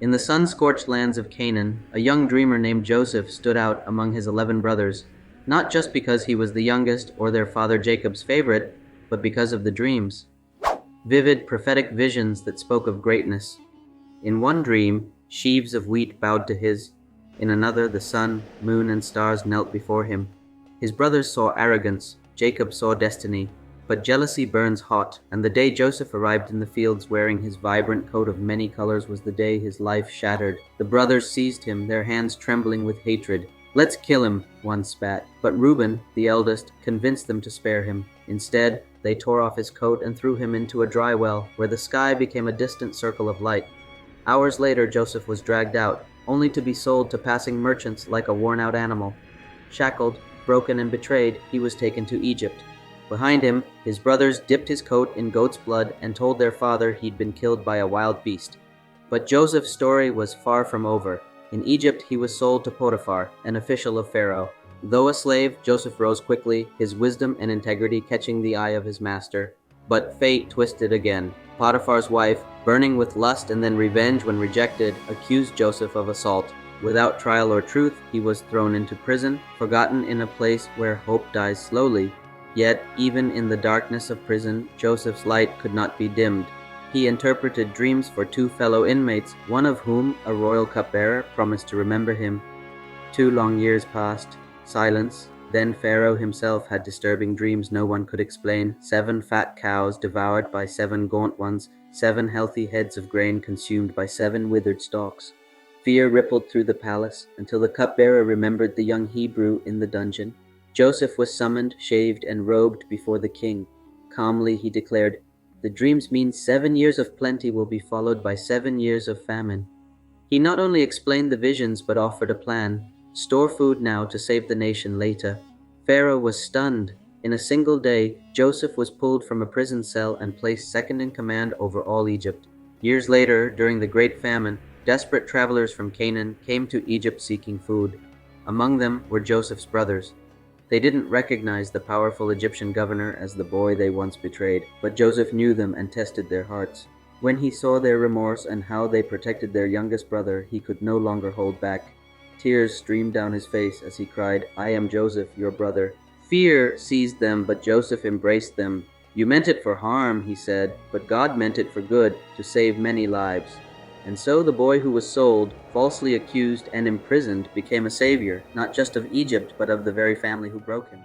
In the sun-scorched lands of Canaan, a young dreamer named Joseph stood out among his 11 brothers, not just because he was the youngest or their father Jacob's favorite, but because of the dreams. Vivid, prophetic visions that spoke of greatness. In one dream, sheaves of wheat bowed to his. In another, the sun, moon, and stars knelt before him. His brothers saw arrogance, Jacob saw destiny, but jealousy burns hot, and the day Joseph arrived in the fields wearing his vibrant coat of many colors was the day his life shattered. The brothers seized him, their hands trembling with hatred. "Let's kill him," one spat. But Reuben, the eldest, convinced them to spare him. Instead, they tore off his coat and threw him into a dry well, where the sky became a distant circle of light. Hours later, Joseph was dragged out, only to be sold to passing merchants like a worn-out animal. Shackled, broken, and betrayed, he was taken to Egypt. Behind him, his brothers dipped his coat in goat's blood and told their father he'd been killed by a wild beast. But Joseph's story was far from over. In Egypt, he was sold to Potiphar, an official of Pharaoh. Though a slave, Joseph rose quickly, his wisdom and integrity catching the eye of his master. But fate twisted again. Potiphar's wife, burning with lust and then revenge when rejected, accused Joseph of assault. Without trial or truth, he was thrown into prison, forgotten in a place where hope dies slowly. Yet, even in the darkness of prison, Joseph's light could not be dimmed. He interpreted dreams for two fellow inmates, one of whom, a royal cupbearer, promised to remember him. 2 long years passed. Silence. Then Pharaoh himself had disturbing dreams no one could explain. 7 fat cows devoured by 7 gaunt ones, 7 healthy heads of grain consumed by 7 withered stalks. Fear rippled through the palace until the cupbearer remembered the young Hebrew in the dungeon. Joseph was summoned, shaved, and robed before the king. Calmly he declared, "The dreams mean 7 years of plenty will be followed by 7 years of famine." He not only explained the visions but offered a plan. Store food now to save the nation later. Pharaoh was stunned. In a single day, Joseph was pulled from a prison cell and placed second in command over all Egypt. Years later, during the Great Famine, desperate travelers from Canaan came to Egypt seeking food. Among them were Joseph's brothers. They didn't recognize the powerful Egyptian governor as the boy they once betrayed, but Joseph knew them and tested their hearts. When he saw their remorse and how they protected their youngest brother, he could no longer hold back. Tears streamed down his face as he cried, "I am Joseph, your brother." Fear seized them, but Joseph embraced them. "You meant it for harm," he said, "but God meant it for good, to save many lives." And so the boy who was sold, falsely accused and imprisoned, became a savior, not just of Egypt, but of the very family who broke him.